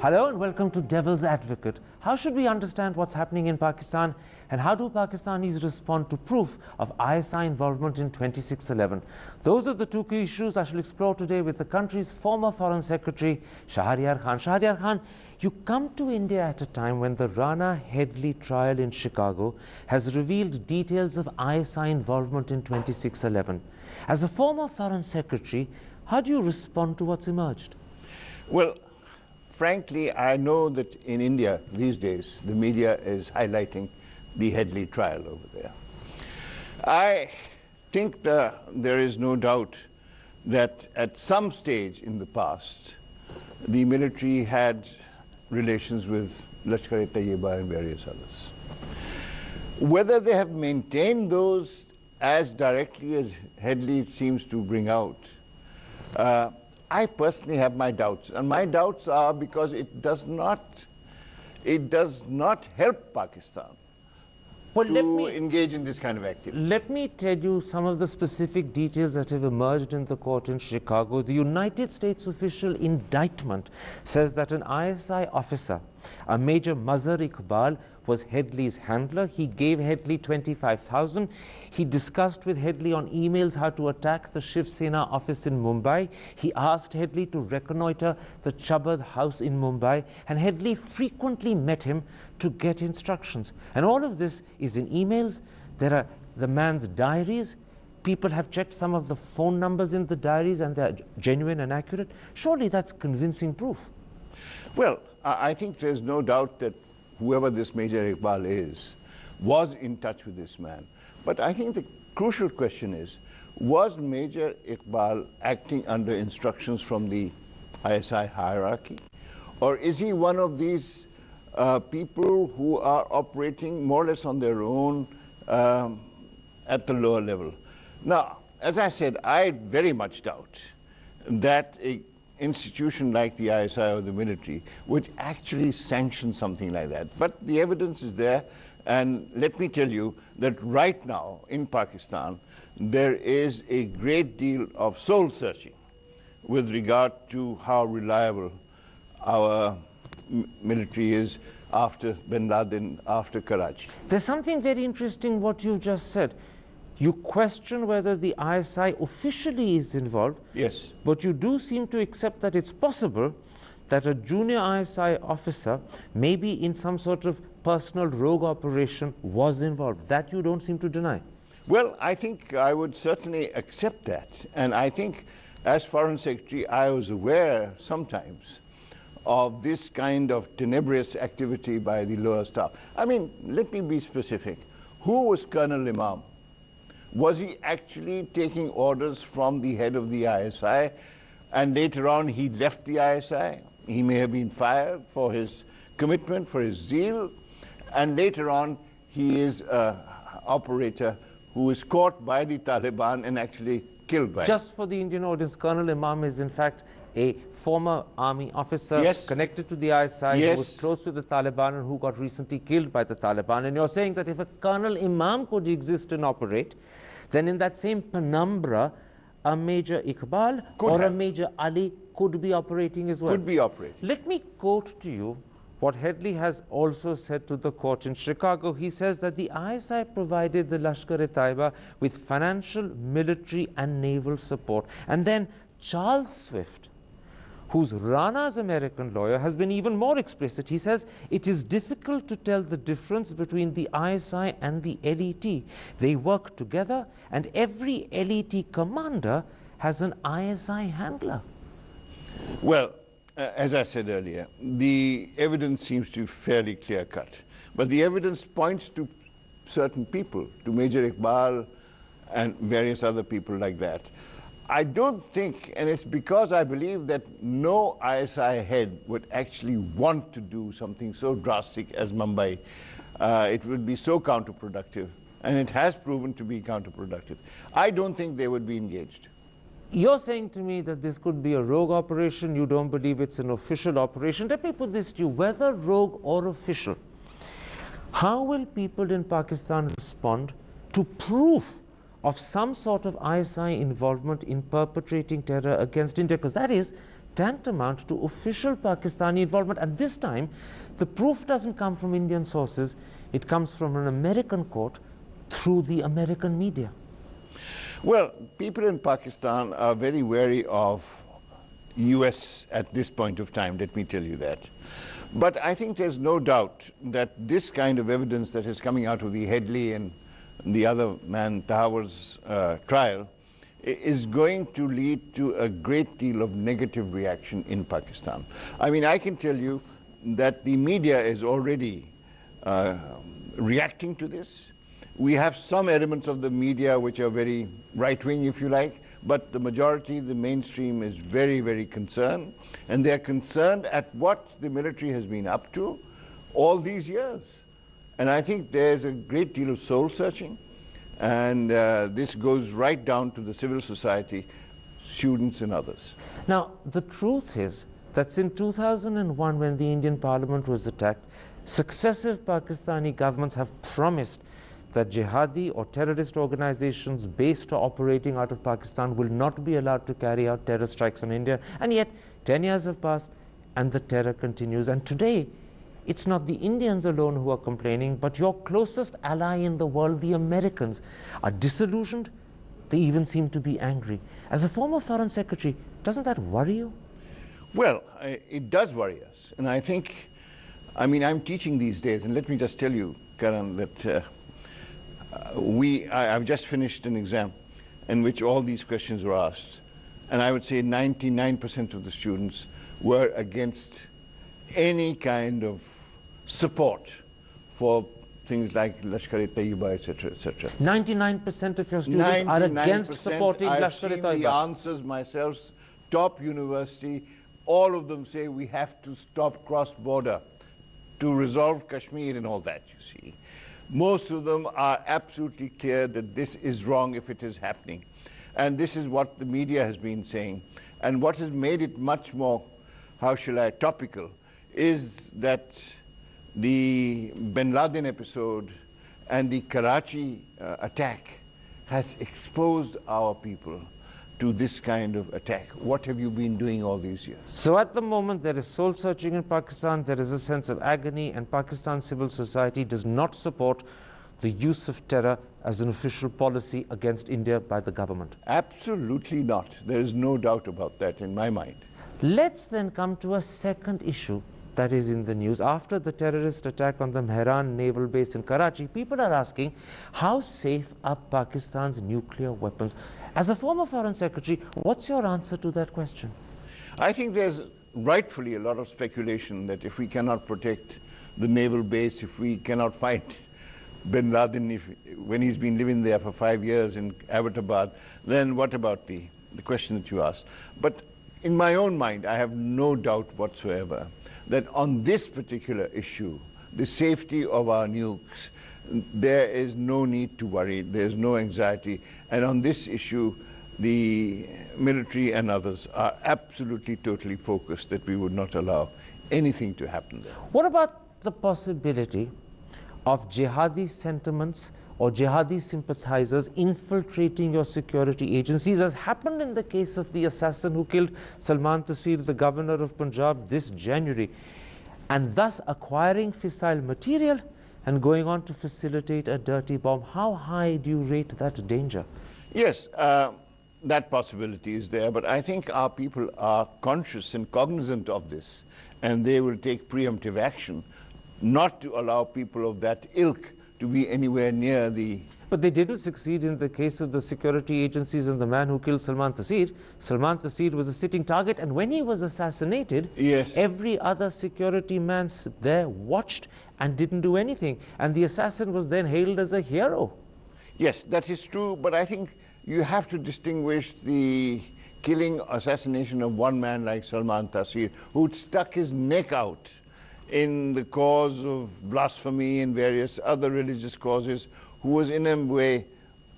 Hello and welcome to Devil's Advocate. How should we understand what's happening in Pakistan, and how do Pakistanis respond to proof of ISI involvement in 2611? Those are the two key issues I shall explore today with the country's former Foreign Secretary, Shaharyar Khan. Shaharyar Khan, you come to India at a time when the Rana Headley trial in Chicago has revealed details of ISI involvement in 2611. As a former Foreign Secretary, how do you respond to what's emerged? Well, frankly, I know that in India these days, the media is highlighting the Headley trial over there. I think there is no doubt that at some stage in the past, the military had relations with Lashkar-e-Taiba and various others. Whether they have maintained those as directly as Headley seems to bring out, I personally have my doubts, and my doubts are because it does not help Pakistan to engage in this kind of activity. Let me tell you some of the specific details that have emerged in the court in Chicago. The United States official indictment says that an ISI officer, a Major Mazhar Iqbal, was Headley's handler. He gave Headley $25,000. He discussed with Headley on emails how to attack the Shiv Sena office in Mumbai. He asked Headley to reconnoiter the Chabad house in Mumbai, and Headley frequently met him to get instructions. And all of this is in emails. There are the man's diaries. People have checked some of the phone numbers in the diaries, and they're genuine and accurate. Surely that's convincing proof. Well, I think there's no doubt that whoever this Major Iqbal is, was in touch with this man. But I think the crucial question is, was Major Iqbal acting under instructions from the ISI hierarchy? Or is he one of these people who are operating more or less on their own at the lower level? Now, as I said, I very much doubt that an institution like the ISI or the military would actually sanction something like that. But the evidence is there, and let me tell you that right now in Pakistan, there is a great deal of soul searching with regard to how reliable our military is after bin Laden, after Karachi. There's something very interesting what you've just said. You question whether the ISI officially is involved. Yes. But you do seem to accept that it's possible that a junior ISI officer, maybe in some sort of personal rogue operation, was involved. That you don't seem to deny. Well, I think I would certainly accept that. And I think as Foreign Secretary, I was aware sometimes of this kind of tenebrous activity by the lower staff. I mean, let me be specific. Who was Colonel Imam? Was he actually taking orders from the head of the ISI, and later on he left the ISI? He may have been fired for his commitment, for his zeal, and later on he is an operator who is caught by the Taliban and actually killed by Just for the Indian audience, Colonel Imam is in fact a former army officer, yes, connected to the ISI, yes, who was close to the Taliban and who got recently killed by the Taliban. And you're saying that if a Colonel Imam could exist and operate, then in that same penumbra, a Major Iqbal or a Major Ali could be operating as well. Could be operating. Let me quote to you what Headley has also said to the court in Chicago. He says that the ISI provided the Lashkar-e-Taiba with financial, military and naval support. And then Charles Swift, who's Rana's American lawyer, has been even more explicit. He says it is difficult to tell the difference between the ISI and the LET. They work together, and every LET commander has an ISI handler. Well, as I said earlier, the evidence seems to be fairly clear-cut. But the evidence points to certain people, to Major Iqbal and various other people like that. I don't think, and it's because I believe that no ISI head would actually want to do something so drastic as Mumbai. It would be so counterproductive, and it has proven to be counterproductive. I don't think they would be engaged. You're saying to me that this could be a rogue operation. You don't believe it's an official operation. Let me put this to you, whether rogue or official, how will people in Pakistan respond to proof of some sort of ISI involvement in perpetrating terror against India? Because that is tantamount to official Pakistani involvement. And this time, the proof doesn't come from Indian sources. It comes from an American court through the American media. Well, people in Pakistan are very wary of US at this point of time, let me tell you that. But I think there's no doubt that this kind of evidence that is coming out of the Headley and the other man, Tahawar's trial, is going to lead to a great deal of negative reaction in Pakistan. I mean, I can tell you that the media is already reacting to this. We have some elements of the media which are very right-wing, if you like, but the majority, the mainstream, is very, very concerned. And they're concerned at what the military has been up to all these years. And I think there's a great deal of soul-searching. And this goes right down to the civil society, students and others. Now, the truth is that since 2001, when the Indian Parliament was attacked, successive Pakistani governments have promised that jihadi or terrorist organizations based or operating out of Pakistan will not be allowed to carry out terror strikes on India. And yet, 10 years have passed and the terror continues. And today, it's not the Indians alone who are complaining, but your closest ally in the world, the Americans, are disillusioned. They even seem to be angry. As a former foreign secretary, doesn't that worry you? Well, it does worry us. And I think, I mean, I'm teaching these days, and let me just tell you, Karan, that I've just finished an exam in which all these questions were asked. And I would say 99% of the students were against any kind of support for things like Lashkar-e-Taiba, etc., etc. 99% of your students are against supporting Lashkar-e-Taiba. I've seen the answers myself, top university, all of them say we have to stop cross-border to resolve Kashmir and all that, you see. Most of them are absolutely clear that this is wrong if it is happening. And this is what the media has been saying. And what has made it much more, how shall I, topical, is that the bin Laden episode and the Karachi attack has exposed our people to this kind of attack. What have you been doing all these years? So at the moment there is soul searching in Pakistan, there is a sense of agony, and Pakistan's civil society does not support the use of terror as an official policy against India by the government. Absolutely not. There is no doubt about that in my mind. Let's then come to a second issue that is in the news. After the terrorist attack on the Mehran naval base in Karachi, people are asking, how safe are Pakistan's nuclear weapons? As a former foreign secretary, what's your answer to that question? I think there's rightfully a lot of speculation that if we cannot protect the naval base, if we cannot fight bin Laden when he's been living there for 5 years in Abbottabad, then what about the question that you asked? But in my own mind, I have no doubt whatsoever that on this particular issue, the safety of our nukes, there is no need to worry, there's no anxiety. And on this issue, the military and others are absolutely, totally focused that we would not allow anything to happen there. What about the possibility of jihadi sentiments or jihadi sympathizers infiltrating your security agencies, as happened in the case of the assassin who killed Salman Taseer, the governor of Punjab, this January, and thus acquiring fissile material and going on to facilitate a dirty bomb? How high do you rate that danger? Yes, that possibility is there, but I think our people are conscious and cognizant of this, and they will take preemptive action not to allow people of that ilk to be anywhere near the... But they didn't succeed in the case of the security agencies and the man who killed Salman Taseer. Salman Taseer was a sitting target, and when he was assassinated, yes, every other security man there watched and didn't do anything. And the assassin was then hailed as a hero. Yes, that is true, but I think you have to distinguish the killing, assassination of one man like Salman Taseer, who stuck his neck out in the cause of blasphemy and various other religious causes, who was in a way,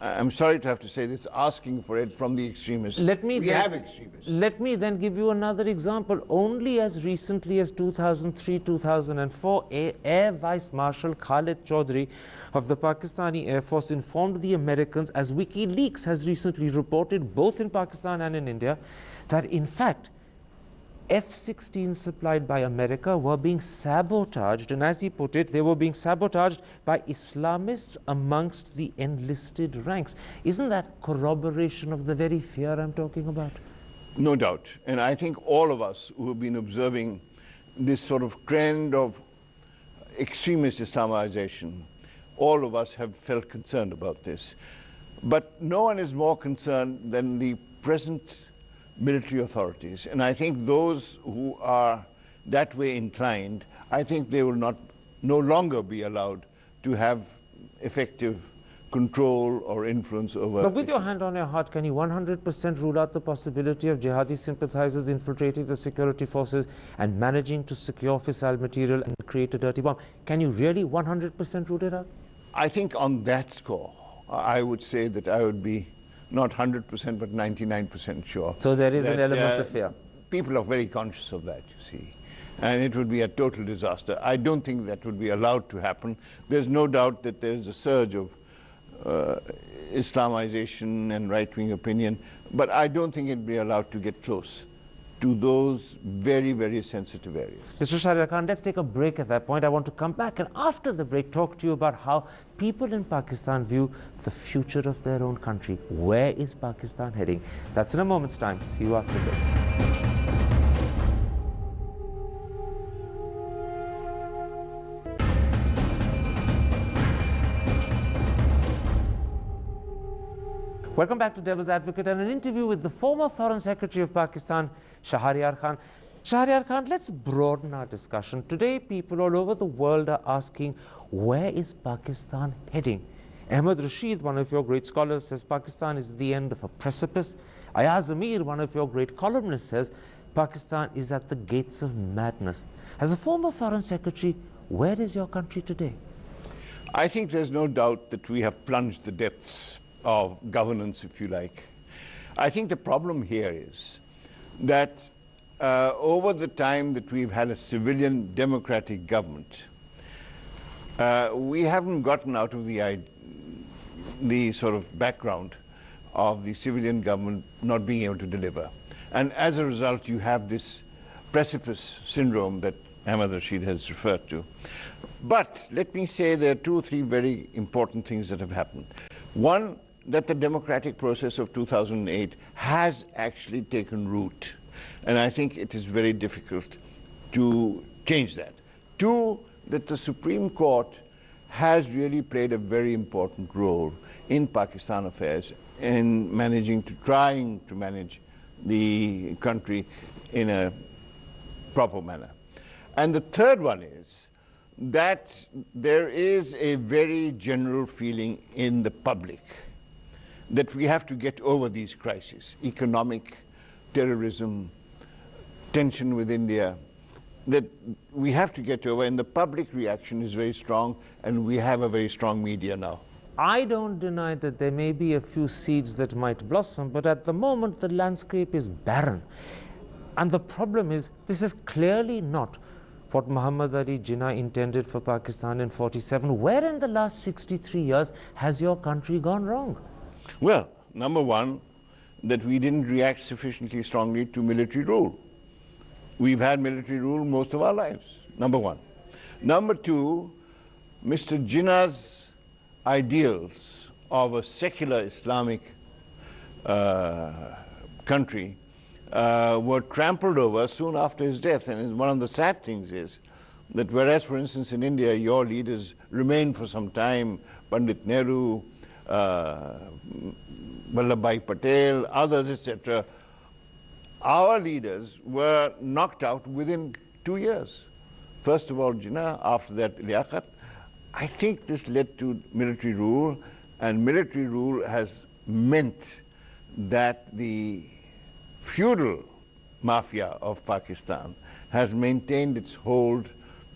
I'm sorry to have to say this, asking for it from the extremists. We have extremists. Let me then give you another example. Only as recently as 2003, 2004, Air Vice Marshal Khalid Chaudhry of the Pakistani Air Force informed the Americans, as WikiLeaks has recently reported, both in Pakistan and in India, that in fact, F-16 supplied by America were being sabotaged, and as he put it, they were being sabotaged by Islamists amongst the enlisted ranks. Isn't that corroboration of the very fear I'm talking about? No doubt. And I think all of us who have been observing this sort of trend of extremist Islamization, all of us have felt concerned about this. But no one is more concerned than the present military authorities. And I think those who are that way inclined, I think they will no longer be allowed to have effective control or influence over. But with your hand on your heart, can you 100% rule out the possibility of jihadi sympathizers infiltrating the security forces and managing to secure fissile material and create a dirty bomb? Can you really 100% rule it out? I think on that score, I would say that I would be not 100% but 99% sure. So there is an element of fear. People are very conscious of that, you see. And it would be a total disaster. I don't think that would be allowed to happen. There's no doubt that there's a surge of Islamization and right-wing opinion, but I don't think it'd be allowed to get close to those very, very sensitive areas. Mr. Shaharyar Khan, let's take a break at that point. I want to come back and after the break talk to you about how people in Pakistan view the future of their own country. Where is Pakistan heading? That's in a moment's time. See you after the break. Welcome back to Devil's Advocate and an interview with the former Foreign Secretary of Pakistan, Shaharyar Khan. Shaharyar Khan, let's broaden our discussion. Today, people all over the world are asking, where is Pakistan heading? Ahmed Rashid, one of your great scholars, says Pakistan is at the end of a precipice. Ayaz Amir, one of your great columnists, says Pakistan is at the gates of madness. As a former Foreign Secretary, where is your country today? I think there's no doubt that we have plunged the depths of governance, if you like. I think the problem here is that over the time that we've had a civilian democratic government, we haven't gotten out of the sort of background of the civilian government not being able to deliver. And as a result, you have this precipice syndrome that Ahmed Rashid has referred to. But let me say there are two or three very important things that have happened. One, that the democratic process of 2008 has actually taken root. And I think it is very difficult to change that. Two, that the Supreme Court has really played a very important role in Pakistan affairs in trying to manage the country in a proper manner. And the third one is that there is a very general feeling in the public that we have to get over these crises, economic, terrorism, tension with India, that we have to get over, and the public reaction is very strong, and we have a very strong media now. I don't deny that there may be a few seeds that might blossom, but at the moment the landscape is barren. And the problem is, this is clearly not what Muhammad Ali Jinnah intended for Pakistan in 47. Where in the last 63 years has your country gone wrong? Well, number one, that we didn't react sufficiently strongly to military rule. We've had military rule most of our lives, number one. Number two, Mr. Jinnah's ideals of a secular Islamic country were trampled over soon after his death. And one of the sad things is that whereas, for instance, in India, your leaders remained for some time, Pandit Nehru, Vallabhbhai Patel, others, etc., our leaders were knocked out within 2 years. First of all, Jinnah, after that, Liaquat. I think this led to military rule, and military rule has meant that the feudal mafia of Pakistan has maintained its hold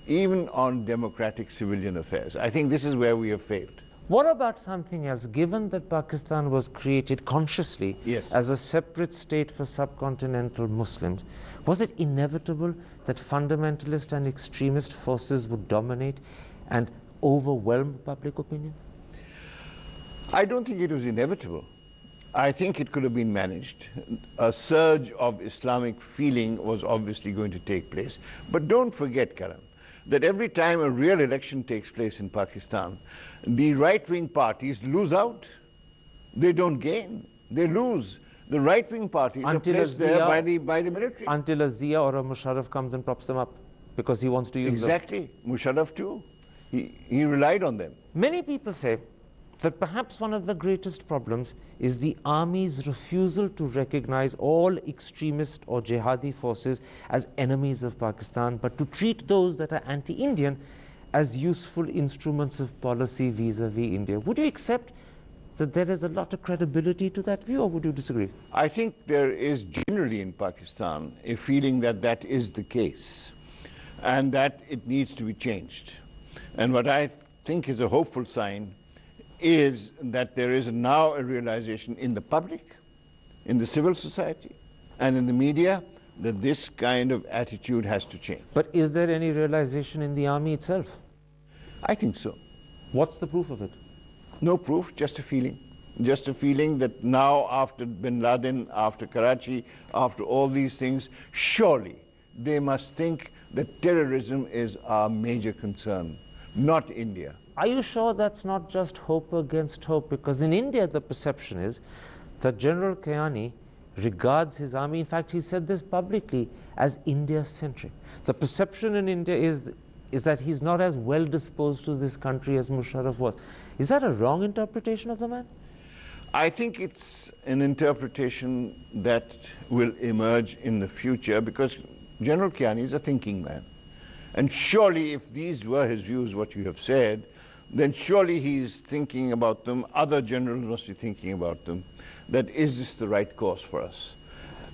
even on democratic civilian affairs. I think this is where we have failed. What about something else? Given that Pakistan was created consciously as a separate state for subcontinental Muslims, was it inevitable that fundamentalist and extremist forces would dominate and overwhelm public opinion? I don't think it was inevitable. I think it could have been managed. A surge of Islamic feeling was obviously going to take place. But don't forget, Karan, that every time a real election takes place in Pakistan, the right-wing parties lose out. They don't gain, they lose. The right-wing parties are placed there by the military. Until a Zia or a Musharraf comes and props them up because he wants to use them. Exactly. Musharraf too. He relied on them. Many people say that perhaps one of the greatest problems is the army's refusal to recognize all extremist or jihadi forces as enemies of Pakistan, but to treat those that are anti-Indian as useful instruments of policy vis-a-vis India. Would you accept that there is a lot of credibility to that view, or would you disagree? I think there is generally in Pakistan a feeling that that is the case and that it needs to be changed. And what I think is a hopeful sign is that there is now a realization in the public, in the civil society, and in the media that this kind of attitude has to change. But is there any realization in the army itself? I think so. What's the proof of it? No proof, just a feeling. Just a feeling that now, after bin Laden, after Karachi, after all these things, surely they must think that terrorism is our major concern, not India. Are you sure that's not just hope against hope? Because in India, the perception is that General Kayani regards his army, in fact, he said this publicly, as India-centric. The perception in India is that he's not as well disposed to this country as Musharraf was. Is that a wrong interpretation of the man? I think it's an interpretation that will emerge in the future because General Kayani is a thinking man. And surely if these were his views, what you have said, then surely he's thinking about them, other generals must be thinking about them, that is this the right course for us?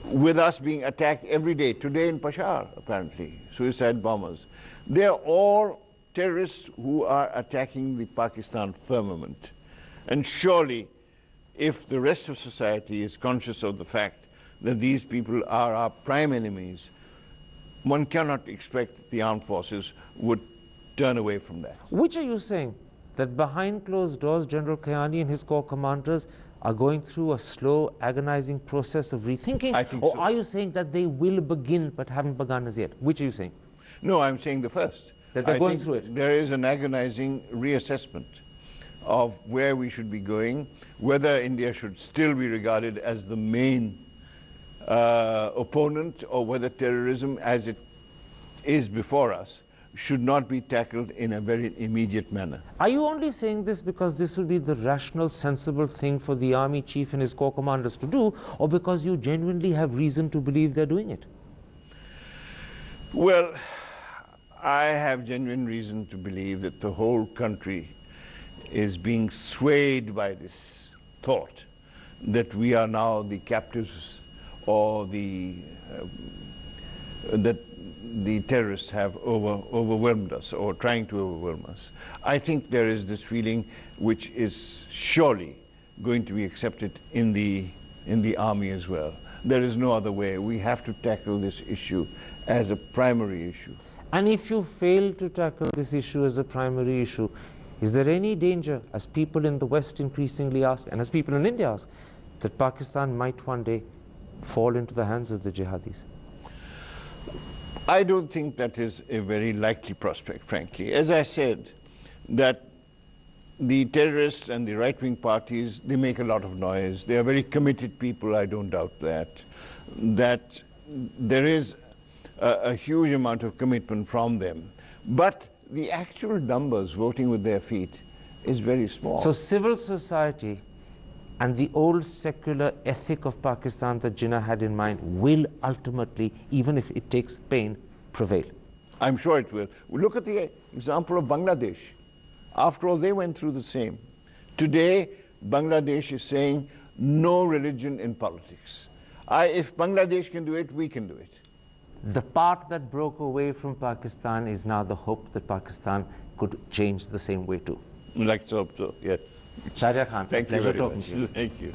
With us being attacked every day, today in Peshawar, apparently, suicide bombers. They're all terrorists who are attacking the Pakistan firmament. And surely, if the rest of society is conscious of the fact that these people are our prime enemies, one cannot expect that the armed forces would turn away from that. Which are you saying? That behind closed doors, General Kayani and his corps commanders are going through a slow, agonizing process of rethinking? I think or so. Are you saying that they will begin but haven't begun as yet? Which are you saying? No, I'm saying the first. That they're I going think through it. There is an agonizing reassessment of where we should be going, whether India should still be regarded as the main opponent, or whether terrorism, as it is before us, should not be tackled in a very immediate manner. Are you only saying this because this will be the rational, sensible thing for the army chief and his corps commanders to do, or because you genuinely have reason to believe they're doing it? Well, I have genuine reason to believe that the whole country is being swayed by this thought that we are now the captives, or that the terrorists have overwhelmed us, or trying to overwhelm us. I think there is this feeling which is surely going to be accepted in the army as well. There is no other way. We have to tackle this issue as a primary issue. And if you fail to tackle this issue as a primary issue, is there any danger, as people in the West increasingly ask, and as people in India ask, that Pakistan might one day fall into the hands of the jihadis? I don't think that is a very likely prospect, frankly. As I said, that the terrorists and the right-wing parties, they make a lot of noise. They are very committed people, I don't doubt that. That there is a huge amount of commitment from them. But the actual numbers voting with their feet is very small. So civil society and the old secular ethic of Pakistan that Jinnah had in mind will ultimately, even if it takes pain, prevail. I'm sure it will. Look at the example of Bangladesh. After all, they went through the same. Today, Bangladesh is saying no religion in politics. If Bangladesh can do it, we can do it. The part that broke away from Pakistan is now the hope that Pakistan could change the same way too. Let's hope so, yes. Shaharyar Khan, Thank you pleasure very talking much. to you. Thank you.